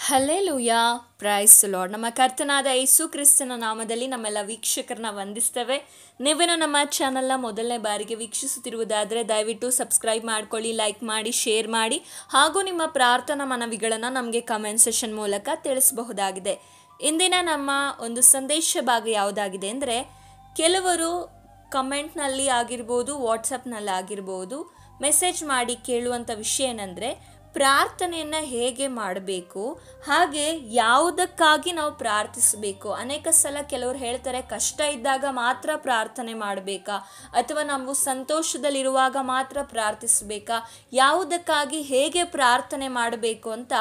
Hallelujah, price lord. ನಮ್ಮ ಕರ್ತನಾದ ಯೇಸು ಕ್ರಿಸ್ತನ ನಾಮದಲ್ಲಿ ನಮ್ಮೆಲ್ಲ ವೀಕ್ಷಕರನ್ನ ವಂದಿಸ್ತೇವೆ. ನೀವೇನೋ ನಮ್ಮ ಚಾನಲ್ನ ಮೊದಲನೇ ಬಾರಿಗೆ ವೀಕ್ಷಿಸುತ್ತಿರುವುದಾದರೆ ದಯವಿಟ್ಟು ಸಬ್ಸ್ಕ್ರೈಬ್ ಮಾಡ್ಕೊಳ್ಳಿ, ಲೈಕ್ ಮಾಡಿ, ಶೇರ್ ಮಾಡಿ, ಹಾಗೂ ನಿಮ್ಮ ಪ್ರಾರ್ಥನಾ ಮನವಿಗಳನ್ನು ನಮಗೆ ಕಮೆಂಟ್ ಸೆಷನ್ ಮೂಲಕ ತಿಳಿಸಬಹುದಾಗಿದೆ. ಇಂದಿನ ನಮ್ಮ ಒಂದು ಸಂದೇಶ ಭಾಗ ಯಾವುದಾಗಿದೆ ಅಂದರೆ, ಕೆಲವರು ಕಮೆಂಟ್ನಲ್ಲಿ ಆಗಿರ್ಬೋದು, ವಾಟ್ಸಪ್ನಲ್ಲಿ ಆಗಿರ್ಬೋದು ಮೆಸೇಜ್ ಮಾಡಿ ಕೇಳುವಂಥ ವಿಷಯ ಏನಂದರೆ, ಪ್ರಾರ್ಥನೆಯನ್ನು ಹೇಗೆ ಮಾಡಬೇಕು, ಹಾಗೆ ಯಾವುದಕ್ಕಾಗಿ ನಾವು ಪ್ರಾರ್ಥಿಸಬೇಕು. ಅನೇಕ ಸಲ ಕೆಲವರು ಹೇಳ್ತಾರೆ, ಕಷ್ಟ ಇದ್ದಾಗ ಮಾತ್ರ ಪ್ರಾರ್ಥನೆ ಮಾಡಬೇಕಾ, ಅಥವಾ ನಾವು ಸಂತೋಷದಲ್ಲಿರುವಾಗ ಮಾತ್ರ ಪ್ರಾರ್ಥಿಸಬೇಕಾ, ಯಾವುದಕ್ಕಾಗಿ ಹೇಗೆ ಪ್ರಾರ್ಥನೆ ಮಾಡಬೇಕು ಅಂತ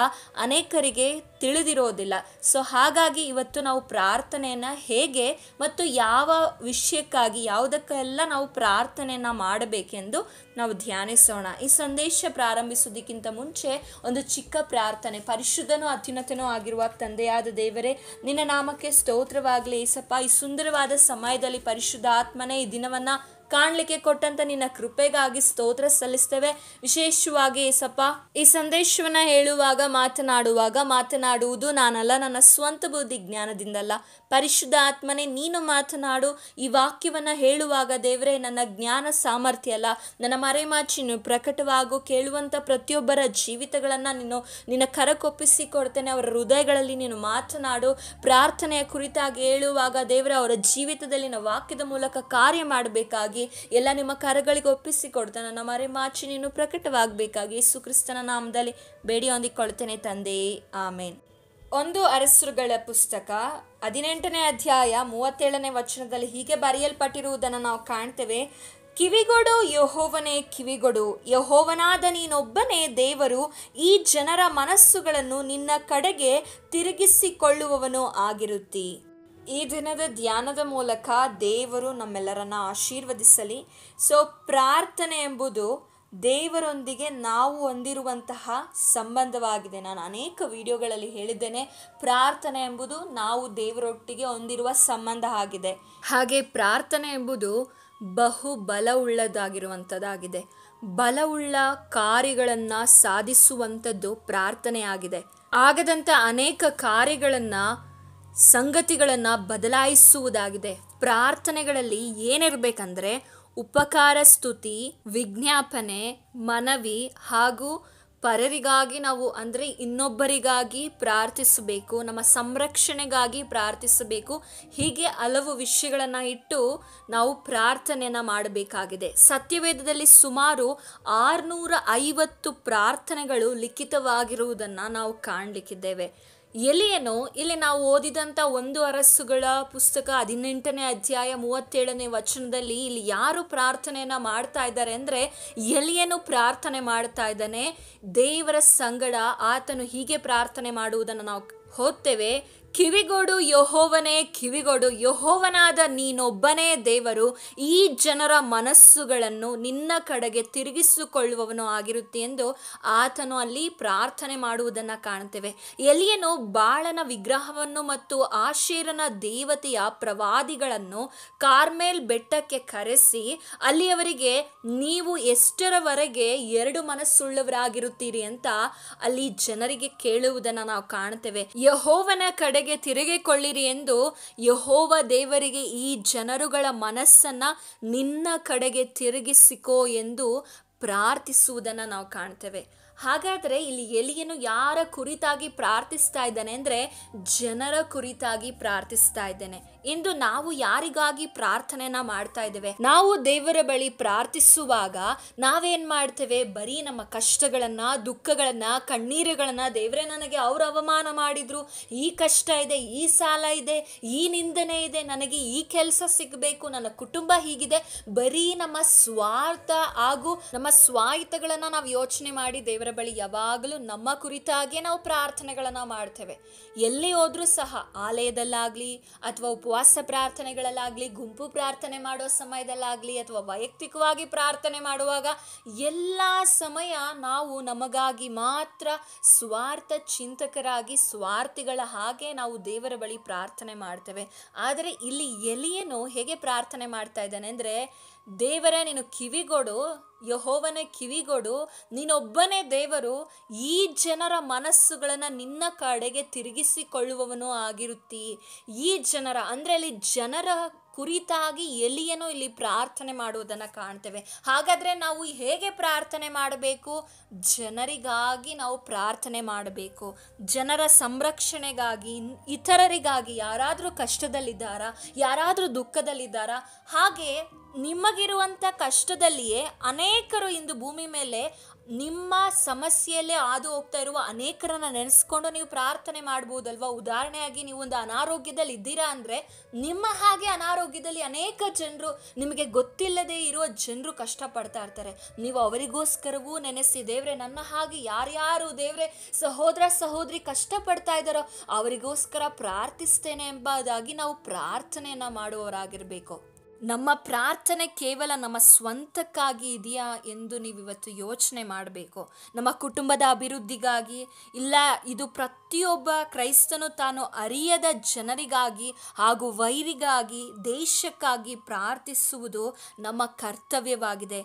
ಅನೇಕರಿಗೆ ತಿಳಿದಿರೋದಿಲ್ಲ. ಸೊ ಹಾಗಾಗಿ ಇವತ್ತು ನಾವು ಪ್ರಾರ್ಥನೆಯನ್ನು ಹೇಗೆ ಮತ್ತು ಯಾವ ವಿಷಯಕ್ಕಾಗಿ, ಯಾವುದಕ್ಕೆಲ್ಲ ನಾವು ಪ್ರಾರ್ಥನೆಯನ್ನು ಮಾಡಬೇಕೆಂದು ನಾವು ಧ್ಯಾನಿಸೋಣ. ಈ ಸಂದೇಶ ಪ್ರಾರಂಭಿಸೋದಕ್ಕಿಂತ ಮುಂಚೆ ಒಂದು ಚಿಕ್ಕ ಪ್ರಾರ್ಥನೆ. ಪರಿಶುದ್ಧನೂ ಅತ್ಯುನ್ನತನೂ ಆಗಿರುವ ತಂದೆಯಾದ ದೇವರೇ, ನಿನ್ನ ನಾಮಕ್ಕೆ ಸ್ತೋತ್ರವಾಗಲಿ. ಏಸಪ್ಪ, ಈ ಸುಂದರವಾದ ಸಮಯದಲ್ಲಿ ಪರಿಶುದ್ಧ ಆತ್ಮನೇ ಈ ದಿನವನ್ನು ಕಾಣಲಿಕ್ಕೆ ಕೊಟ್ಟಂತ ನಿನ್ನ ಕೃಪೆಗಾಗಿ ಸ್ತೋತ್ರ ಸಲ್ಲಿಸ್ತೇವೆ. ವಿಶೇಷವಾಗಿ ಏಸಪ್ಪ, ಈ ಸಂದೇಶವನ್ನ ಹೇಳುವಾಗ, ಮಾತನಾಡುವುದು ನಾನಲ್ಲ, ನನ್ನ ಸ್ವಂತ ಬುದ್ಧಿ ಜ್ಞಾನದಿಂದಲ್ಲ. ಪರಿಶುದ್ಧ ಆತ್ಮನೇ ನೀನು ಮಾತನಾಡು. ಈ ವಾಕ್ಯವನ್ನ ಹೇಳುವಾಗ ದೇವರೇ, ನನ್ನ ಜ್ಞಾನ ಸಾಮರ್ಥ್ಯ ಅಲ್ಲ, ನನ್ನ ಮರೆಮಾಚಿ ನೀನು ಪ್ರಕಟವಾಗು. ಕೇಳುವಂತ ಪ್ರತಿಯೊಬ್ಬರ ಜೀವಿತಗಳನ್ನ ನಿನ್ನ ಕರಕೊಪ್ಪಿಸಿ ಕೊಡ್ತೇನೆ. ಅವರ ಹೃದಯಗಳಲ್ಲಿ ನೀನು ಮಾತನಾಡು. ಪ್ರಾರ್ಥನೆಯ ಕುರಿತಾಗಿ ಹೇಳುವಾಗ ದೇವರೇ, ಅವರ ಜೀವಿತದಲ್ಲಿ ನಿನ್ನ ವಾಕ್ಯದ ಮೂಲಕ ಕಾರ್ಯ ಮಾಡಬೇಕಾಗಿ ಎಲ್ಲ ನಿಮ್ಮ ಕರಗಳಿಗೆ ಒಪ್ಪಿಸಿಕೊಡ್ತೇನೆ. ನನ್ನ ಮರೆಮಾಚಿ ನೀನು ಪ್ರಕಟವಾಗಬೇಕಾಗಿ ಯೇಸು ಕ್ರಿಸ್ತನ ನಾಮದಲ್ಲಿ ಬೇಡಿ ಹೊಂದಿಕೊಳ್ತೇನೆ ತಂದೆಯೇ, ಆಮೇನ್. ಒಂದು ಅರಸರುಗಳ ಪುಸ್ತಕ 18ನೇ ಅಧ್ಯಾಯ 37ನೇ ವಚನದಲ್ಲಿ ಹೀಗೆ ಬರೆಯಲ್ಪಟ್ಟಿರುವುದನ್ನು ನಾವು ಕಾಣ್ತೇವೆ. ಕಿವಿಗೊಡು ಯೆಹೋವನೇ, ಕಿವಿಗೊಡು, ಯೆಹೋವನಾದ ನೀನೊಬ್ಬನೇ ದೇವರು. ಈ ಜನರ ಮನಸ್ಸುಗಳನ್ನು ನಿನ್ನ ಕಡೆಗೆ ತಿರುಗಿಸಿಕೊಳ್ಳುವವನು ಆಗಿರುತ್ತಿ. ಈ ದಿನದ ಧ್ಯಾನದ ಮೂಲಕ ದೇವರು ನಮ್ಮೆಲ್ಲರನ್ನ ಆಶೀರ್ವದಿಸಲಿ. ಸೊ ಪ್ರಾರ್ಥನೆ ಎಂಬುದು ದೇವರೊಂದಿಗೆ ನಾವು ಹೊಂದಿರುವಂತಹ ಸಂಬಂಧವಾಗಿದೆ. ನಾನು ಅನೇಕ ವಿಡಿಯೋಗಳಲ್ಲಿ ಹೇಳಿದ್ದೇನೆ, ಪ್ರಾರ್ಥನೆ ಎಂಬುದು ನಾವು ದೇವರೊಟ್ಟಿಗೆ ಹೊಂದಿರುವ ಸಂಬಂಧ ಆಗಿದೆ. ಹಾಗೆ ಪ್ರಾರ್ಥನೆ ಎಂಬುದು ಬಹು ಬಲವುಳ್ಳದಾಗಿರುವಂಥದ್ದಾಗಿದೆ. ಬಲವುಳ್ಳ ಕಾರ್ಯಗಳನ್ನು ಸಾಧಿಸುವಂಥದ್ದು ಪ್ರಾರ್ಥನೆಯಾಗಿದೆ. ಆಗದಂಥ ಅನೇಕ ಕಾರ್ಯಗಳನ್ನು, ಸಂಗತಿಗಳನ್ನು ಬದಲಾಯಿಸುವುದಾಗಿದೆ. ಪ್ರಾರ್ಥನೆಗಳಲ್ಲಿ ಏನಿರಬೇಕಂದ್ರೆ, ಉಪಕಾರ, ಸ್ತುತಿ, ವಿಜ್ಞಾಪನೆ, ಮನವಿ, ಹಾಗೂ ಪರರಿಗಾಗಿ ನಾವು ಅಂದರೆ ಇನ್ನೊಬ್ಬರಿಗಾಗಿ ಪ್ರಾರ್ಥಿಸಬೇಕು, ನಮ್ಮ ಸಂರಕ್ಷಣೆಗಾಗಿ ಪ್ರಾರ್ಥಿಸಬೇಕು. ಹೀಗೆ ಹಲವು ವಿಷಯಗಳನ್ನು ಇಟ್ಟು ನಾವು ಪ್ರಾರ್ಥನೆಯನ್ನು ಮಾಡಬೇಕಾಗಿದೆ. ಸತ್ಯವೇದದಲ್ಲಿ ಸುಮಾರು 650 ಪ್ರಾರ್ಥನೆಗಳು ಲಿಖಿತವಾಗಿರುವುದನ್ನು ನಾವು ಕಾಣಲಿಕ್ಕಿದ್ದೇವೆ. ಎಲಿಯನು ಇಲ್ಲಿ ನಾವು ಓದಿದಂಥ ಒಂದು ಅರಸುಗಳ ಪುಸ್ತಕ 18ನೇ ಅಧ್ಯಾಯ 37ನೇ ವಚನದಲ್ಲಿ ಇಲ್ಲಿ ಯಾರು ಪ್ರಾರ್ಥನೆಯನ್ನು ಮಾಡ್ತಾ ಇದ್ದಾರೆ ಅಂದರೆ, ಎಲಿಯನು ಪ್ರಾರ್ಥನೆ ಮಾಡ್ತಾ ಇದ್ದಾನೆ ದೇವರ ಸಂಗಡ. ಆತನು ಹೀಗೆ ಪ್ರಾರ್ಥನೆ ಮಾಡುವುದನ್ನು ನಾವು ಓದ್ತೇವೆ. ಕಿವಿಗೊಡು ಯೆಹೋವನೇ, ಕಿವಿಗೊಡು, ಯೆಹೋವನಾದ ನೀನೊಬ್ಬನೇ ದೇವರು. ಈ ಜನರ ಮನಸ್ಸುಗಳನ್ನು ನಿನ್ನ ಕಡೆಗೆ ತಿರುಗಿಸಿಕೊಳ್ಳುವವನು ಆಗಿರುತ್ತೆ ಎಂದು ಆತನು ಅಲ್ಲಿ ಪ್ರಾರ್ಥನೆ ಮಾಡುವುದನ್ನು ಕಾಣ್ತೇವೆ. ಎಲಿಯನು ಬಾಳನ ವಿಗ್ರಹವನ್ನು ಮತ್ತು ಆಶೇರನ ದೇವತೆಯ ಪ್ರವಾದಿಗಳನ್ನು ಕಾರ್ಮೆಲ್ ಬೆಟ್ಟಕ್ಕೆ ಕರೆಸಿ ಅಲ್ಲಿ ಅವರಿಗೆ, ನೀವು ಎಷ್ಟರವರೆಗೆ ಎರಡು ಮನಸ್ಸುಳ್ಳವರಾಗಿರುತ್ತೀರಿ ಅಂತ ಅಲ್ಲಿ ಜನರಿಗೆ ಕೇಳುವುದನ್ನು ನಾವು ಕಾಣ್ತೇವೆ. ಯೆಹೋವನ ಕಡೆಗೆ ತಿರುಗಿಕೊಳ್ಳಿರಿ ಎಂದು ಯೆಹೋವ ದೇವರಿಗೆ ಈ ಜನರುಗಳ ಮನಸ್ಸನ್ನ ನಿನ್ನ ಕಡೆಗೆ ತಿರುಗಿಸಿಕೋ ಎಂದು ಪ್ರಾರ್ಥಿಸುವುದನ್ನು ನಾವು ಕಾಣ್ತೇವೆ. ಹಾಗಾದರೆ ಇಲ್ಲಿ ಎಲಿಯನು ಯಾರ ಕುರಿತಾಗಿ ಪ್ರಾರ್ಥಿಸ್ತಾ ಇದ್ದಾನೆ ಅಂದರೆ, ಜನರ ಕುರಿತಾಗಿ ಪ್ರಾರ್ಥಿಸ್ತಾ ಇದ್ದಾನೆ. ಇಂದು ನಾವು ಯಾರಿಗಾಗಿ ಪ್ರಾರ್ಥನೆಯನ್ನ ಮಾಡ್ತಾ ಇದ್ದೇವೆ? ನಾವು ದೇವರ ಬಳಿ ಪ್ರಾರ್ಥಿಸುವಾಗ ನಾವೇನು ಮಾಡ್ತೇವೆ? ಬರೀ ನಮ್ಮ ಕಷ್ಟಗಳನ್ನು, ದುಃಖಗಳನ್ನು, ಕಣ್ಣೀರುಗಳನ್ನು, ದೇವರೇ ನನಗೆ ಅವರು ಅವಮಾನ ಮಾಡಿದ್ರು, ಈ ಕಷ್ಟ ಇದೆ, ಈ ಸಾಲ ಇದೆ, ಈ ನಿಂದನೆ ಇದೆ, ನನಗೆ ಈ ಕೆಲಸ ಸಿಗಬೇಕು, ನನ್ನ ಕುಟುಂಬ ಹೀಗಿದೆ, ಬರೀ ನಮ್ಮ ಸ್ವಾರ್ಥ ಹಾಗೂ ನಮ್ಮ ಸ್ವಾಯತ್ತಗಳನ್ನು ನಾವು ಯೋಚನೆ ಮಾಡಿ ದೇವರ ಬಳಿ ಯಾವಾಗಲೂ ನಮ್ಮ ಕುರಿತಾಗಿಯೇ ನಾವು ಪ್ರಾರ್ಥನೆಗಳನ್ನು ಮಾಡ್ತೇವೆ. ಎಲ್ಲಿ ಹೋದ್ರೂ ಸಹ, ಆಲಯದಲ್ಲಾಗಲಿ ಅಥವಾ ಉಪವಾಸ ಪ್ರಾರ್ಥನೆಗಳಲ್ಲಾಗಲಿ, ಗುಂಪು ಪ್ರಾರ್ಥನೆ ಮಾಡೋ ಸಮಯದಲ್ಲಾಗಲಿ ಅಥವಾ ವೈಯಕ್ತಿಕವಾಗಿ ಪ್ರಾರ್ಥನೆ ಮಾಡುವಾಗ ಎಲ್ಲ ಸಮಯ ನಾವು ನಮಗಾಗಿ ಮಾತ್ರ ಸ್ವಾರ್ಥ ಚಿಂತಕರಾಗಿ, ಸ್ವಾರ್ಥಿಗಳ ಹಾಗೆ ನಾವು ದೇವರ ಬಳಿ ಪ್ರಾರ್ಥನೆ ಮಾಡ್ತೇವೆ. ಆದರೆ ಇಲ್ಲಿ ಎಲಿಯನು ಹೇಗೆ ಪ್ರಾರ್ಥನೆ ಮಾಡ್ತಾ ಇದ್ದಾನೆ ಅಂದರೆ, ದೇವರೇ ನೀನು ಕಿವಿಗೊಡು, ಯೆಹೋವನೇ ಕಿವಿಗೊಡು, ನೀನೊಬ್ಬನೇ ದೇವರು, ಈ ಜನರ ಮನಸ್ಸುಗಳನ್ನು ನಿನ್ನ ಕಡೆಗೆ ತಿರುಗಿಸಿಕೊಳ್ಳುವವನು ಆಗಿರುತ್ತಿ. ಈ ಜನರ ಅಂದರೆ ಅಲ್ಲಿ ಜನರ ಕುರಿತಾಗಿ ಎಲಿಯನು ಇಲ್ಲಿ ಪ್ರಾರ್ಥನೆ ಮಾಡುವುದನ್ನು ಕಾಣ್ತೇವೆ. ಹಾಗಾದರೆ ನಾವು ಹೇಗೆ ಪ್ರಾರ್ಥನೆ ಮಾಡಬೇಕು? ಜನರಿಗಾಗಿ ನಾವು ಪ್ರಾರ್ಥನೆ ಮಾಡಬೇಕು. ಜನರ ಸಂರಕ್ಷಣೆಗಾಗಿ, ಇತರರಿಗಾಗಿ. ಯಾರಾದರೂ ಕಷ್ಟದಲ್ಲಿದ್ದಾರಾ, ಯಾರಾದರೂ ದುಃಖದಲ್ಲಿದ್ದಾರಾ? ಹಾಗೆ ನಿಮಗಿರುವಂಥ ಕಷ್ಟದಲ್ಲಿಯೇ ಅನೇಕರು ಇಂದು ಭೂಮಿ ಮೇಲೆ ನಿಮ್ಮ ಸಮಸ್ಯೆಯಲ್ಲೇ ಹಾದು ಹೋಗ್ತಾ ಇರುವ ಅನೇಕರನ್ನು ನೆನೆಸ್ಕೊಂಡು ನೀವು ಪ್ರಾರ್ಥನೆ ಮಾಡ್ಬೋದಲ್ವ. ಉದಾಹರಣೆಯಾಗಿ ನೀವು ಒಂದು ಅನಾರೋಗ್ಯದಲ್ಲಿ ಇದ್ದೀರಾ ಅಂದರೆ ನಿಮ್ಮ ಹಾಗೆ ಅನಾರೋಗ್ಯದಲ್ಲಿ ಅನೇಕ ಜನರು, ನಿಮಗೆ ಗೊತ್ತಿಲ್ಲದೆ ಇರುವ ಜನರು ಕಷ್ಟಪಡ್ತಾ ಇರ್ತಾರೆ. ನೀವು ಅವರಿಗೋಸ್ಕರವೂ ನೆನೆಸಿ, ದೇವ್ರೆ ನನ್ನ ಹಾಗೆ ಯಾರ್ಯಾರು ದೇವ್ರೆ ಸಹೋದರ ಸಹೋದರಿ ಕಷ್ಟಪಡ್ತಾ ಇದ್ದಾರೋ ಅವರಿಗೋಸ್ಕರ ಪ್ರಾರ್ಥಿಸ್ತೇನೆ ಎಂಬುದಾಗಿ ನಾವು ಪ್ರಾರ್ಥನೆಯನ್ನು ಮಾಡುವವರಾಗಿರಬೇಕು. ನಮ್ಮ ಪ್ರಾರ್ಥನೆ ಕೇವಲ ನಮ್ಮ ಸ್ವಂತಕ್ಕಾಗಿ ಇದೆಯಾ ಎಂದು ನೀವು ಇವತ್ತು ಯೋಚನೆ ಮಾಡಬೇಕು. ನಮ್ಮ ಕುಟುಂಬದ ಅಭಿವೃದ್ಧಿಗಾಗಿ, ಇಲ್ಲ ಇದು ಪ್ರತಿಯೊಬ್ಬ ಕ್ರೈಸ್ತನು ತಾನು ಅರಿಯದ ಜನರಿಗಾಗಿ ಹಾಗೂ ವೈರಿಗಾಗಿ, ದೇಶಕ್ಕಾಗಿ ಪ್ರಾರ್ಥಿಸುವುದು ನಮ್ಮ ಕರ್ತವ್ಯವಾಗಿದೆ.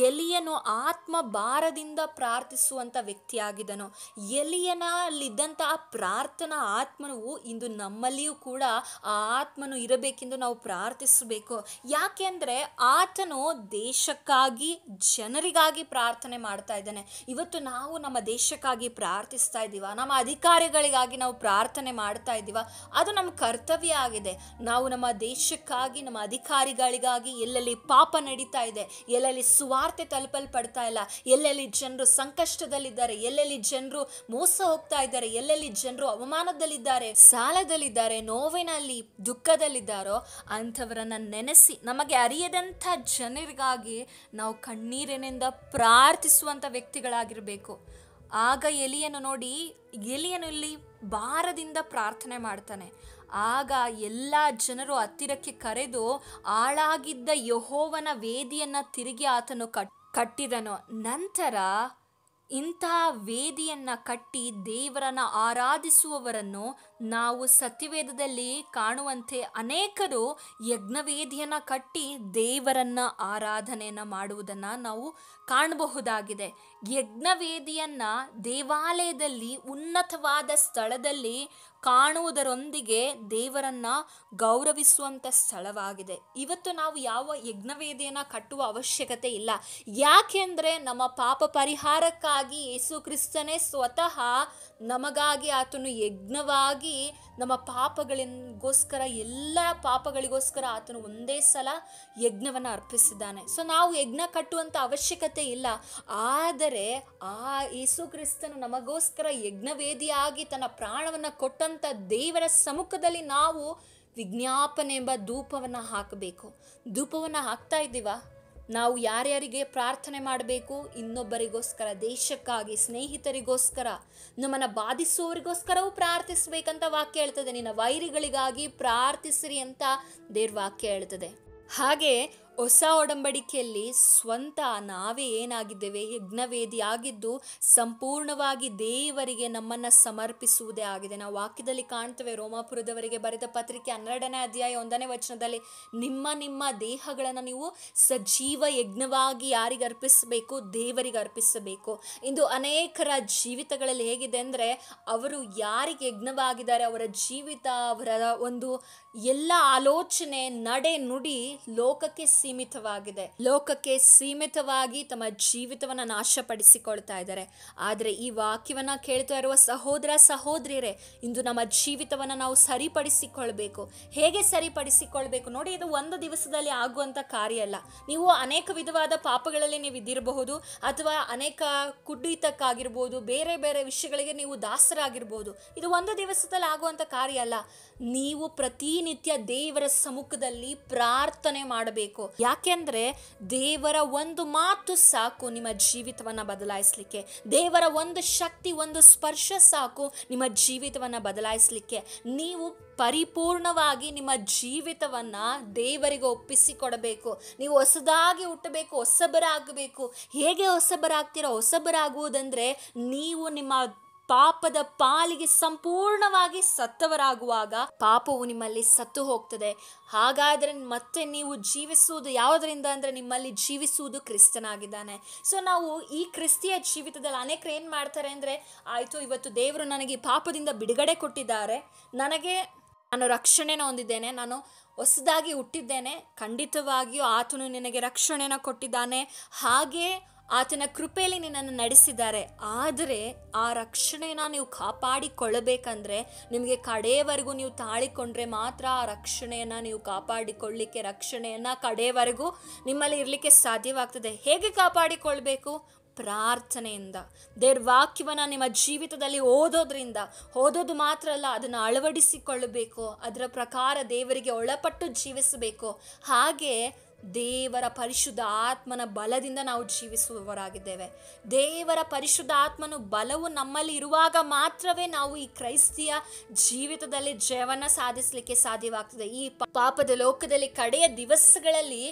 ಎಲಿಯನು ಆತ್ಮ ಭಾರದಿಂದ ಪ್ರಾರ್ಥಿಸುವಂಥ ವ್ಯಕ್ತಿಯಾಗಿದ್ದನು. ಎಲಿಯನಲ್ಲಿದ್ದಂತಹ ಪ್ರಾರ್ಥನಾ ಆತ್ಮವು ಇಂದು ನಮ್ಮಲ್ಲಿಯೂ ಕೂಡ ಆ ಆತ್ಮನು ಇರಬೇಕೆಂದು ನಾವು ಪ್ರಾರ್ಥಿಸಬೇಕು. ಯಾಕೆಂದರೆ ಆತನು ದೇಶಕ್ಕಾಗಿ, ಜನರಿಗಾಗಿ ಪ್ರಾರ್ಥನೆ ಮಾಡ್ತಾ ಇದ್ದಾನೆ. ಇವತ್ತು ನಾವು ನಮ್ಮ ದೇಶಕ್ಕಾಗಿ ಪ್ರಾರ್ಥಿಸ್ತಾ ಇದ್ದೀವ, ನಮ್ಮ ಅಧಿಕಾರಿಗಳಿಗಾಗಿ ನಾವು ಪ್ರಾರ್ಥನೆ ಮಾಡ್ತಾ ಇದ್ದೀವ, ಅದು ನಮ್ಮ ಕರ್ತವ್ಯ ಆಗಿದೆ. ನಾವು ನಮ್ಮ ದೇಶಕ್ಕಾಗಿ, ನಮ್ಮ ಅಧಿಕಾರಿಗಳಿಗಾಗಿ, ಎಲ್ಲೆಲ್ಲಿ ಪಾಪ ನಡೀತಾ ಇದೆ, ಎಲ್ಲೆಲ್ಲಿ ಸುವಾರ್ತೆ ತಲುಪಲ್ಪಡ್ತಾ ಇಲ್ಲ, ಎಲ್ಲೆಲ್ಲಿ ಜನರು ಸಂಕಷ್ಟದಲ್ಲಿದ್ದಾರೆ, ಎಲ್ಲೆಲ್ಲಿ ಜನರು ಮೋಸ ಹೋಗ್ತಾ ಇದ್ದಾರೆ, ಎಲ್ಲೆಲ್ಲಿ ಜನರು ಅವಮಾನದಲ್ಲಿದ್ದಾರೆ, ಸಾಲದಲ್ಲಿದ್ದಾರೆ, ನೋವಿನಲ್ಲಿ ದುಃಖದಲ್ಲಿದ್ದಾರೋ ಅಂಥವರನ್ನು ನೆನೆಸಿ ನಮಗೆ ಅರಿಯದಂಥ ಜನರಿಗಾಗಿ ನಾವು ಕಣ್ಣೀರಿನಿಂದ ಪ್ರಾರ್ಥಿಸುವಂಥ ವ್ಯಕ್ತಿಗಳಾಗಿರಬೇಕು. ಆಗ ಎಲಿಯನು ನೋಡಿ, ಎಲಿಯನು ಇಲ್ಲಿ ಭಾರದಿಂದ ಪ್ರಾರ್ಥನೆ ಮಾಡ್ತಾನೆ. ಆಗ ಎಲ್ಲ ಜನರು ಹತ್ತಿರಕ್ಕೆ ಕರೆದು ಹಾಳಾಗಿದ್ದ ಯೆಹೋವನ ವೇದಿಯನ್ನು ತಿರುಗಿ ಆತನು ಕಟ್ಟಿದನು. ನಂತರ ಇಂಥ ವೇದಿಯನ್ನು ಕಟ್ಟಿ ದೇವರನ್ನು ಆರಾಧಿಸುವವರನ್ನು ನಾವು ಸತ್ಯವೇದದಲ್ಲಿ ಕಾಣುವಂತೆ ಅನೇಕರು ಯಜ್ಞವೇದಿಯನ್ನು ಕಟ್ಟಿ ದೇವರನ್ನು ಆರಾಧನೆಯನ್ನು ಮಾಡುವುದನ್ನು ನಾವು ಕಾಣಬಹುದಾಗಿದೆ. ಯಜ್ಞವೇದಿಯನ್ನು ದೇವಾಲಯದಲ್ಲಿ ಉನ್ನತವಾದ ಸ್ಥಳದಲ್ಲಿ ಕಾಣುವುದರೊಂದಿಗೆ ದೇವರನ್ನು ಗೌರವಿಸುವಂಥ ಸ್ಥಳವಾಗಿದೆ. ಇವತ್ತು ನಾವು ಯಾವ ಯಜ್ಞವೇದಿಯನ್ನು ಕಟ್ಟುವ ಅವಶ್ಯಕತೆ ಇಲ್ಲ. ಯಾಕೆಂದರೆ ನಮ್ಮ ಪಾಪ ಪರಿಹಾರಕ್ಕಾಗಿ ಯೇಸು ಕ್ರಿಸ್ತನೇ ಸ್ವತಃ ನಮಗಾಗಿ ಆತನು ಯಜ್ಞವಾಗಿ ನಮ್ಮ ಪಾಪಗಳಿಗೋಸ್ಕರ, ಎಲ್ಲ ಪಾಪಗಳಿಗೋಸ್ಕರ ಆತನು ಒಂದೇ ಸಲ ಯಜ್ಞವನ್ನು ಅರ್ಪಿಸಿದ್ದಾನೆ. ಸೊ ನಾವು ಯಜ್ಞ ಕಟ್ಟುವಂಥ ಅವಶ್ಯಕತೆ ಇಲ್ಲ. ಆದರೆ ಆ ಯೇಸು ಕ್ರಿಸ್ತನು ನಮಗೋಸ್ಕರ ಯಜ್ಞವೇದಿಯಾಗಿ ತನ್ನ ಪ್ರಾಣವನ್ನು ಕೊಟ್ಟಂಥ ದೇವರ ಸಮ್ಮುಖದಲ್ಲಿ ನಾವು ವಿಜ್ಞಾಪನೆ ಎಂಬ ಧೂಪವನ್ನು ಹಾಕಬೇಕು. ಧೂಪವನ್ನು ಹಾಕ್ತಾ ಇದ್ದೀವ? ನಾವು ಯಾರ್ಯಾರಿಗೆ ಪ್ರಾರ್ಥನೆ ಮಾಡಬೇಕು? ಇನ್ನೊಬ್ಬರಿಗೋಸ್ಕರ, ದೇಶಕ್ಕಾಗಿ, ಸ್ನೇಹಿತರಿಗೋಸ್ಕರ, ನಮ್ಮನ್ನು ಬಾಧಿಸುವವರಿಗೋಸ್ಕರವೂ ಪ್ರಾರ್ಥಿಸಬೇಕಂತ ವಾಕ್ಯ ಹೇಳ್ತದೆ. ನಿನ್ನ ವೈರಿಗಳಿಗಾಗಿ ಪ್ರಾರ್ಥಿಸಿರಿ ಅಂತ ದೇವ್ರ ವಾಕ್ಯ ಹೇಳ್ತದೆ. ಹಾಗೆ ಹೊಸ ಒಡಂಬಡಿಕೆಯಲ್ಲಿ ಸ್ವಂತ ನಾವೇ ಏನಾಗಿದ್ದೇವೆ? ಯಜ್ಞವೇದಿ ಆಗಿದ್ದು ಸಂಪೂರ್ಣವಾಗಿ ದೇವರಿಗೆ ನಮ್ಮನ್ನು ಸಮರ್ಪಿಸುವುದೇ ಆಗಿದೆ. ನಾವು ವಾಕ್ಯದಲ್ಲಿ ಕಾಣ್ತೇವೆ, ರೋಮಾಪುರದವರಿಗೆ ಬರೆದ ಪತ್ರಿಕೆ 12ನೇ ಅಧ್ಯಾಯ 1ನೇ ವಚನದಲ್ಲಿ, ನಿಮ್ಮ ನಿಮ್ಮ ದೇಹಗಳನ್ನು ನೀವು ಸಜೀವ ಯಜ್ಞವಾಗಿ ಯಾರಿಗೆ ಅರ್ಪಿಸಬೇಕು? ದೇವರಿಗೆ ಅರ್ಪಿಸಬೇಕು. ಇಂದು ಅನೇಕರ ಜೀವಿತಗಳಲ್ಲಿ ಹೇಗಿದೆ ಅಂದರೆ, ಅವರು ಯಾರಿಗೆ ಯಜ್ಞವಾಗಿದ್ದಾರೆ ಅವರ ಜೀವಿತ, ಅವರ ಒಂದು ಎಲ್ಲ ಆಲೋಚನೆ, ನಡೆ, ನುಡಿ ಲೋಕಕ್ಕೆ ಸೀಮಿತವಾಗಿ ತಮ್ಮ ಜೀವಿತವನ್ನು ನಾಶಪಡಿಸಿಕೊಳ್ತಾ ಇದ್ದಾರೆ. ಆದರೆ ಈ ವಾಕ್ಯವನ್ನು ಕೇಳ್ತಾ ಇರುವ ಸಹೋದರ ಸಹೋದರಿಯರೇ, ಇಂದು ನಮ್ಮ ಜೀವಿತವನ್ನು ನಾವು ಸರಿಪಡಿಸಿಕೊಳ್ಬೇಕು. ಹೇಗೆ ಸರಿಪಡಿಸಿಕೊಳ್ಬೇಕು ನೋಡಿ, ಇದು ಒಂದು ದಿವಸದಲ್ಲಿ ಆಗುವಂಥ ಕಾರ್ಯ ಅಲ್ಲ. ನೀವು ಅನೇಕ ವಿಧವಾದ ಪಾಪಗಳಲ್ಲಿ ನೀವು ಇದ್ದಿರಬಹುದು, ಅಥವಾ ಅನೇಕ ಕುಡಿತಕ್ಕಾಗಿರ್ಬೋದು, ಬೇರೆ ಬೇರೆ ವಿಷಯಗಳಿಗೆ ನೀವು ದಾಸರಾಗಿರ್ಬೋದು. ಇದು ಒಂದು ದಿವಸದಲ್ಲಿ ಆಗುವಂಥ ಕಾರ್ಯ ಅಲ್ಲ. ನೀವು ಪ್ರತಿನಿತ್ಯ ದೇವರ ಸಮ್ಮುಖದಲ್ಲಿ ಪ್ರಾರ್ಥನೆ ಮಾಡಬೇಕು. ಯಾಕೆಂದರೆ ದೇವರ ಒಂದು ಮಾತು ಸಾಕು ನಿಮ್ಮ ಜೀವಿತವನ್ನು ಬದಲಾಯಿಸಲಿಕ್ಕೆ. ದೇವರ ಒಂದು ಶಕ್ತಿ, ಒಂದು ಸ್ಪರ್ಶ ಸಾಕು ನಿಮ್ಮ ಜೀವಿತವನ್ನು ಬದಲಾಯಿಸಲಿಕ್ಕೆ. ನೀವು ಪರಿಪೂರ್ಣವಾಗಿ ನಿಮ್ಮ ಜೀವಿತವನ್ನು ದೇವರಿಗೆ ಒಪ್ಪಿಸಿಕೊಡಬೇಕು. ನೀವು ಹೊಸದಾಗಿ ಹುಟ್ಟಬೇಕು, ಹೊಸಬರಾಗಬೇಕು. ಹೇಗೆ ಹೊಸಬರಾಗ್ತೀರೋ? ಹೊಸಬರಾಗುವುದಂದರೆ ನೀವು ನಿಮ್ಮ ಪಾಪದ ಪಾಲಿಗೆ ಸಂಪೂರ್ಣವಾಗಿ ಸತ್ತವರಾಗುವಾಗ ಪಾಪವು ನಿಮ್ಮಲ್ಲಿ ಸತ್ತು ಹೋಗ್ತದೆ. ಹಾಗಾದರೆ ಮತ್ತೆ ನೀವು ಜೀವಿಸುವುದು ಯಾವುದರಿಂದ ಅಂದರೆ ನಿಮ್ಮಲ್ಲಿ ಜೀವಿಸುವುದು ಕ್ರಿಸ್ತನಾಗಿದ್ದಾನೆ. ಸೊ ನಾವು ಈ ಕ್ರಿಸ್ತಿಯ ಜೀವಿತದಲ್ಲಿ ಅನೇಕರು ಏನು ಮಾಡ್ತಾರೆ ಅಂದರೆ, ಆಯಿತು ಇವತ್ತು ದೇವರು ನನಗೆ ಈ ಪಾಪದಿಂದ ಬಿಡುಗಡೆ ಕೊಟ್ಟಿದ್ದಾರೆ, ನಾನು ರಕ್ಷಣೆನ ಹೊಂದಿದ್ದೇನೆ, ನಾನು ಹೊಸದಾಗಿ ಹುಟ್ಟಿದ್ದೇನೆ, ಖಂಡಿತವಾಗಿಯೂ ಆತನು ನಿನಗೆ ರಕ್ಷಣೆನ ಕೊಟ್ಟಿದ್ದಾನೆ, ಹಾಗೆ ಆತನ ಕೃಪೆಯಲ್ಲಿ ನಿನ್ನನ್ನು ನಡೆಸಿದ್ದಾರೆ. ಆದರೆ ಆ ರಕ್ಷಣೆನ ನೀವು ಕಾಪಾಡಿಕೊಳ್ಳಬೇಕಂದ್ರೆ ನಿಮಗೆ ಕಡೆಯವರೆಗೂ ನೀವು ತಾಳಿಕೊಂಡ್ರೆ ಮಾತ್ರ ಆ ರಕ್ಷಣೆಯನ್ನು ನೀವು ಕಾಪಾಡಿಕೊಳ್ಳಲಿಕ್ಕೆ, ರಕ್ಷಣೆಯನ್ನು ಕಡೆಯವರೆಗೂ ನಿಮ್ಮಲ್ಲಿ ಇರಲಿಕ್ಕೆ ಸಾಧ್ಯವಾಗ್ತದೆ. ಹೇಗೆ ಕಾಪಾಡಿಕೊಳ್ಬೇಕು? ಪ್ರಾರ್ಥನೆಯಿಂದ. ದೇವ್ರ ವಾಕ್ಯವನ್ನು ನಿಮ್ಮ ಜೀವಿತದಲ್ಲಿ ಓದೋದು ಮಾತ್ರ ಅಲ್ಲ, ಅದನ್ನು ಅಳವಡಿಸಿಕೊಳ್ಳಬೇಕು, ಅದರ ಪ್ರಕಾರ ದೇವರಿಗೆ ಒಳಪಟ್ಟು ಜೀವಿಸಬೇಕು. ಹಾಗೆ ದೇವರ ಪರಿಶುದ್ಧ ಆತ್ಮನ ಬಲದಿಂದ ನಾವು ಜೀವಿಸುವವರಾಗಿದ್ದೇವೆ. ದೇವರ ಪರಿಶುದ್ಧ ಆತ್ಮನ ಬಲವು ನಮ್ಮಲ್ಲಿ ಇರುವಾಗ ಮಾತ್ರವೇ ನಾವು ಈ ಕ್ರೈಸ್ತಿಯ ಜೀವಿತದಲ್ಲಿ ಜಯವನ್ನು ಸಾಧಿಸಲಿಕ್ಕೆ ಸಾಧ್ಯವಾಗ್ತದೆ. ಈ ಪಾಪದ ಲೋಕದಲ್ಲಿ ಕಡೆಯ ದಿವಸಗಳಲ್ಲಿ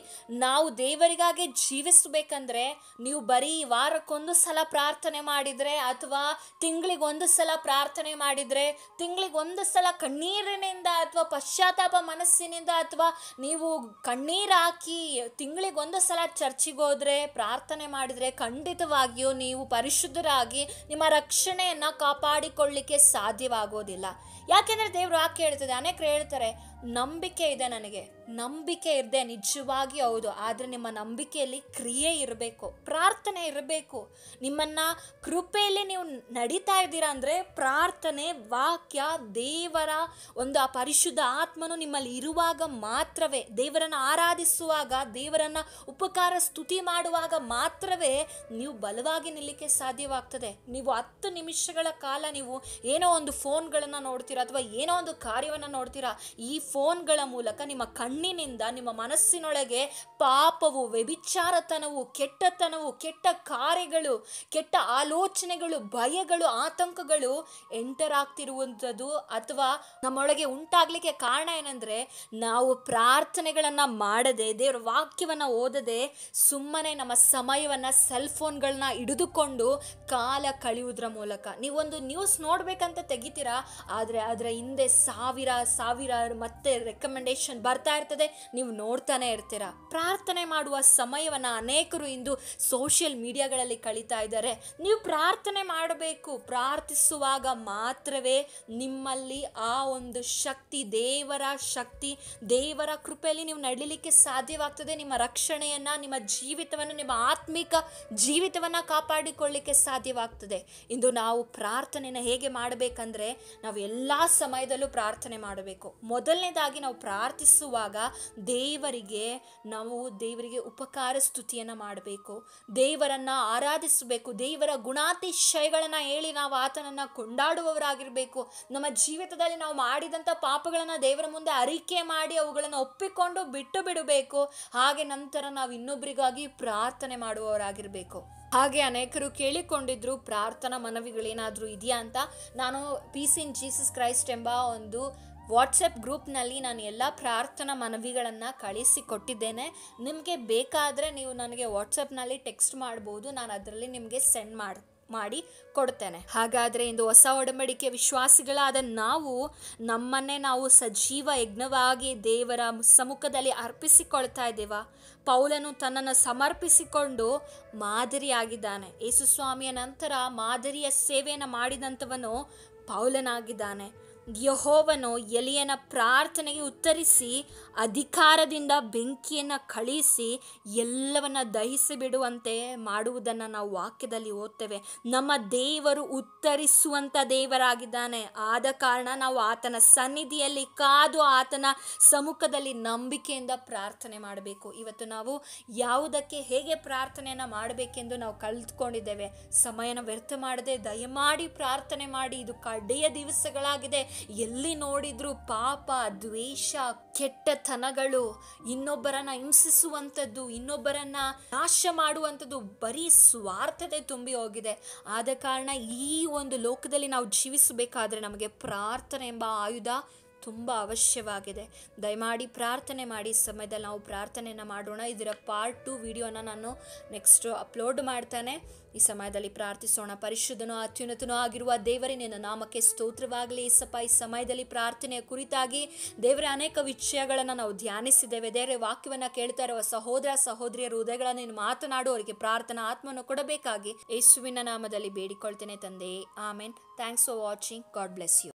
ನಾವು ದೇವರಿಗಾಗಿ ಜೀವಿಸಬೇಕಂದ್ರೆ ನೀವು ಬರೀ ವಾರಕ್ಕೊಂದು ಸಲ ಪ್ರಾರ್ಥನೆ ಮಾಡಿದರೆ, ಅಥವಾ ತಿಂಗಳಿಗೊಂದು ಸಲ ಪ್ರಾರ್ಥನೆ ಮಾಡಿದರೆ, ತಿಂಗಳಿಗೊಂದು ಸಲ ಕಣ್ಣೀರಿನಿಂದ ಅಥವಾ ಪಶ್ಚಾತ್ತಾಪ ಮನಸ್ಸಿನಿಂದ, ಅಥವಾ ನೀವು ಕಣ್ಣೀರು ಹಾಕಿ ತಿಂಗಳಿಗೊಂದು ಸಲ ಚರ್ಚಿಗೆ ಹೋದರೆ, ಪ್ರಾರ್ಥನೆ ಮಾಡಿದರೆ ಖಂಡಿತವಾಗಿಯೂ ನೀವು ಪರಿಶುದ್ಧರಾಗಿ ನಿಮ್ಮ ರಕ್ಷಣೆಯನ್ನು ಕಾಪಾಡಿಕೊಳ್ಳಲಿಕ್ಕೆ ಸಾಧ್ಯವಾಗೋದಿಲ್ಲ. ಯಾಕೆಂದರೆ ದೇವರು ವಾಕ್ಯ ಹೇಳ್ತದೆ, ಅನೇಕರು ಹೇಳ್ತಾರೆ ನಂಬಿಕೆ ಇದೆ, ನನಗೆ ನಂಬಿಕೆ ಇದೆ, ನಿಜವಾಗಿ ಹೌದು, ಆದರೆ ನಿಮ್ಮ ನಂಬಿಕೆಯಲ್ಲಿ ಕ್ರಿಯೆ ಇರಬೇಕು, ಪ್ರಾರ್ಥನೆ ಇರಬೇಕು. ನಿಮ್ಮನ್ನು ಕೃಪೆಯಲ್ಲಿ ನೀವು ನಡೀತಾ ಇದ್ದೀರಾ ಅಂದರೆ ಪ್ರಾರ್ಥನೆ, ವಾಕ್ಯ, ದೇವರ ಒಂದು ಆ ಪರಿಶುದ್ಧ ಆತ್ಮನು ನಿಮ್ಮಲ್ಲಿ ಇರುವಾಗ ಮಾತ್ರವೇ, ದೇವರನ್ನು ಆರಾಧಿಸುವಾಗ, ದೇವರನ್ನು ಉಪಕಾರ ಸ್ತುತಿ ಮಾಡುವಾಗ ಮಾತ್ರವೇ ನೀವು ಬಲವಾಗಿ ನಿಲ್ಲಕ್ಕೆ ಸಾಧ್ಯವಾಗ್ತದೆ. ನೀವು 10 ನಿಮಿಷಗಳ ಕಾಲ ನೀವು ಏನೋ ಒಂದು ಫೋನ್ಗಳನ್ನು ನೋಡ್ತೀರಾ ಅಥವಾ ಏನೋ ಒಂದು ಕಾರ್ಯವನ್ನು ನೋಡ್ತೀರಾ, ಈ ಫೋನ್ಗಳ ಮೂಲಕ ನಿಮ್ಮ ಕಣ್ಣಿನಿಂದ ನಿಮ್ಮ ಮನಸ್ಸಿನೊಳಗೆ ಪಾಪವು, ವ್ಯಭಿಚಾರತನವು, ಕೆಟ್ಟತನವು, ಕೆಟ್ಟ ಕಾರ್ಯಗಳು, ಕೆಟ್ಟ ಆಲೋಚನೆಗಳು, ಭಯಗಳು, ಆತಂಕಗಳು ಎಂಟರ್ ಆಗ್ತಿರುವಂಥದ್ದು ಅಥವಾ ನಮ್ಮೊಳಗೆ ಉಂಟಾಗಲಿಕ್ಕೆ ಕಾರಣ ಏನಂದರೆ, ನಾವು ಪ್ರಾರ್ಥನೆಗಳನ್ನು ಮಾಡದೆ, ದೇವರ ವಾಕ್ಯವನ್ನು ಓದದೆ, ಸುಮ್ಮನೆ ನಮ್ಮ ಸಮಯವನ್ನು ಸೆಲ್ ಫೋನ್ಗಳನ್ನ ಹಿಡಿದುಕೊಂಡು ಕಾಲ ಕಳೆಯುವುದರ ಮೂಲಕ. ನೀವೊಂದು ನ್ಯೂಸ್ ನೋಡಬೇಕಂತ ತೆಗಿತೀರಾ, ಆದರೆ ಅದರ ಹಿಂದೆ ಸಾವಿರ ಮತ್ತೆ ರೆಕಮೆಂಡೇಶನ್ ಬರ್ತಾ ಇರ್ತದೆ, ನೀವು ನೋಡ್ತಾನೆ ಇರ್ತೀರಾ. ಪ್ರಾರ್ಥನೆ ಮಾಡುವ ಸಮಯವನ್ನು ಅನೇಕರು ಇಂದು ಸೋಷಿಯಲ್ ಮೀಡಿಯಾಗಳಲ್ಲಿ ಕಳೀತಾ ಇದ್ದಾರೆ. ನೀವು ಪ್ರಾರ್ಥನೆ ಮಾಡಬೇಕು. ಪ್ರಾರ್ಥಿಸುವಾಗ ಮಾತ್ರವೇ ನಿಮ್ಮಲ್ಲಿ ಆ ಒಂದು ಶಕ್ತಿ, ದೇವರ ಕೃಪೆಯಲ್ಲಿ ನೀವು ನಡೀಲಿಕ್ಕೆ ಸಾಧ್ಯವಾಗ್ತದೆ. ನಿಮ್ಮ ರಕ್ಷಣೆಯನ್ನು, ನಿಮ್ಮ ಜೀವಿತವನ್ನು, ನಿಮ್ಮ ಆತ್ಮಿಕ ಜೀವಿತವನ್ನು ಕಾಪಾಡಿಕೊಳ್ಳಲಿಕ್ಕೆ ಸಾಧ್ಯವಾಗ್ತದೆ. ಇಂದು ನಾವು ಪ್ರಾರ್ಥನೆಯನ್ನು ಹೇಗೆ ಮಾಡಬೇಕಂದ್ರೆ, ನಾವು ಎಲ್ಲ ಸಮಯದಲ್ಲೂ ಪ್ರಾರ್ಥನೆ ಮಾಡಬೇಕು. ಮೊದಲನೇದಾಗಿ ನಾವು ಪ್ರಾರ್ಥಿಸುವಾಗ ದೇವರಿಗೆ ಉಪಕಾರ ಸ್ತುತಿಯನ್ನು ಮಾಡಬೇಕು, ದೇವರನ್ನು ಆರಾಧಿಸಬೇಕು, ದೇವರ ಗುಣಾತಿಶಯಗಳನ್ನು ಹೇಳಿ ನಾವು ಆತನನ್ನು ಕೊಂಡಾಡುವವರಾಗಿರಬೇಕು. ನಮ್ಮ ಜೀವಿತದಲ್ಲಿ ನಾವು ಮಾಡಿದಂಥ ಪಾಪಗಳನ್ನು ದೇವರ ಮುಂದೆ ಅರಿಕೆ ಮಾಡಿ ಅವುಗಳನ್ನು ಒಪ್ಪಿಕೊಂಡು ಬಿಟ್ಟು ಬಿಡಬೇಕು. ಹಾಗೆ ನಂತರ ನಾವು ಇನ್ನೊಬ್ಬರಿಗಾಗಿ ಪ್ರಾರ್ಥನೆ ಮಾಡುವವರಾಗಿರಬೇಕು. ಹಾಗೆ ಅನೇಕರು ಕೇಳಿಕೊಂಡಿದ್ರು ಪ್ರಾರ್ಥನಾ ಮನವಿಗಳೇನಾದರೂ ಇದೆಯಾ ಅಂತ. ನಾನು ಪೀಸ್ ಇನ್ ಜೀಸಸ್ ಕ್ರೈಸ್ಟ್ ಎಂಬ ಒಂದು ವಾಟ್ಸಪ್ ಗ್ರೂಪ್ನಲ್ಲಿ ನಾನು ಎಲ್ಲ ಪ್ರಾರ್ಥನಾ ಮನವಿಗಳನ್ನು ಕಳಿಸಿಕೊಟ್ಟಿದ್ದೇನೆ. ನಿಮಗೆ ಬೇಕಾದರೆ ನೀವು ನನಗೆ ವಾಟ್ಸಪ್ನಲ್ಲಿ ಟೆಕ್ಸ್ಟ್ ಮಾಡ್ಬೋದು, ನಾನು ಅದರಲ್ಲಿ ನಿಮಗೆ ಸೆಂಡ್ ಮಾಡಿ ಕೊಡ್ತೇನೆ. ಹಾಗಾದರೆ ಇಂದು ಹೊಸ ಒಡಂಬಡಿಕೆ ವಿಶ್ವಾಸಿಗಳಾದ ನಮ್ಮನ್ನೇ ನಾವು ಸಜೀವ ಯಜ್ಞವಾಗಿ ದೇವರ ಸಮ್ಮುಖದಲ್ಲಿ ಅರ್ಪಿಸಿಕೊಳ್ತಾ ಇದ್ದೇವಾ? ಪೌಲನು ತನ್ನನ್ನು ಸಮರ್ಪಿಸಿಕೊಂಡು ಮಾದರಿಯಾಗಿದ್ದಾನೆ. ಯೇಸು ಸ್ವಾಮಿಯ ನಂತರ ಮಾದರಿಯ ಸೇವೆಯನ್ನು ಮಾಡಿದಂಥವನು ಪೌಲನಾಗಿದ್ದಾನೆ. ಯೆಹೋವನು ಎಲಿಯನ ಪ್ರಾರ್ಥನೆಗೆ ಉತ್ತರಿಸಿ ಅಧಿಕಾರದಿಂದ ಬೆಂಕಿಯನ್ನು ಕಳಿಸಿ ಎಲ್ಲವನ್ನ ದಹಿಸಿ ಬಿಡುವಂತೆ ಮಾಡುವುದನ್ನು ನಾವು ವಾಕ್ಯದಲ್ಲಿ ಓದ್ತೇವೆ. ನಮ್ಮ ದೇವರು ಉತ್ತರಿಸುವಂಥ ದೇವರಾಗಿದ್ದಾನೆ. ಆದ ಕಾರಣ ನಾವು ಆತನ ಸನ್ನಿಧಿಯಲ್ಲಿ ಕಾದು ಆತನ ಸಮ್ಮುಖದಲ್ಲಿ ನಂಬಿಕೆಯಿಂದ ಪ್ರಾರ್ಥನೆ ಮಾಡಬೇಕು. ಇವತ್ತು ನಾವು ಯಾವುದಕ್ಕೆ ಹೇಗೆ ಪ್ರಾರ್ಥನೆಯನ್ನು ಮಾಡಬೇಕೆಂದು ನಾವು ಕಲಿತ್ಕೊಂಡಿದ್ದೇವೆ. ಸಮಯನ ವ್ಯರ್ಥ ಮಾಡದೆ ದಯಮಾಡಿ ಪ್ರಾರ್ಥನೆ ಮಾಡಿ. ಇದು ಕಡೆಯ ದಿವಸಗಳಾಗಿದೆ. ಎಲ್ಲಿ ನೋಡಿದ್ರು ಪಾಪ, ದ್ವೇಷ, ಕೆಟ್ಟತನಗಳು, ಇನ್ನೊಬ್ಬರನ್ನ ಹಿಂಸಿಸುವಂಥದ್ದು, ಇನ್ನೊಬ್ಬರನ್ನ ನಾಶ ಮಾಡುವಂಥದ್ದು, ಬರೀ ಸ್ವಾರ್ಥತೆ ತುಂಬಿ ಹೋಗಿದೆ. ಆದ ಕಾರಣ ಈ ಒಂದು ಲೋಕದಲ್ಲಿ ನಾವು ಜೀವಿಸಬೇಕಾದ್ರೆ ನಮಗೆ ಪ್ರಾರ್ಥನೆ ಎಂಬ ಆಯುಧ ತುಂಬ ಅವಶ್ಯವಾಗಿದೆ. ದಯಮಾಡಿ ಪ್ರಾರ್ಥನೆ ಮಾಡಿ. ಈ ಸಮಯದಲ್ಲಿ ನಾವು ಪ್ರಾರ್ಥನೆಯನ್ನು ಮಾಡೋಣ. ಇದರ ಪಾರ್ಟ್ 2 ವಿಡಿಯೋನ ನಾನು ನೆಕ್ಸ್ಟ್ ಅಪ್ಲೋಡ್ ಮಾಡ್ತಾನೆ. ಈ ಸಮಯದಲ್ಲಿ ಪ್ರಾರ್ಥಿಸೋಣ. ಪರಿಶುದ್ಧನೂ ಅತ್ಯುನ್ನತನೂ ಆಗಿರುವ ದೇವರೇ, ನಿನ್ನ ನಾಮಕ್ಕೆ ಸ್ತೋತ್ರವಾಗಲಿ. ಏಸಪ್ಪ, ಈ ಸಮಯದಲ್ಲಿ ಪ್ರಾರ್ಥನೆಯ ಕುರಿತಾಗಿ ದೇವರೇ ಅನೇಕ ವಿಷಯಗಳನ್ನು ನಾವು ಧ್ಯಾನಿಸಿದ್ದೇವೆ. ದೇವರೇ, ವಾಕ್ಯವನ್ನು ಕೇಳ್ತಾ ಇರುವ ಸಹೋದರ ಸಹೋದರಿಯರ ಹೃದಯಗಳನ್ನು ನೀನು ಮಾತನಾಡು, ಅವರಿಗೆ ಪ್ರಾರ್ಥನಾ ಆತ್ಮವನ್ನು ಕೊಡಬೇಕಾಗಿ ಯೇಸುವಿನ ನಾಮದಲ್ಲಿ ಬೇಡಿಕೊಳ್ತೇನೆ ತಂದೆಯೇ, amen. Thanks for watching. God bless you.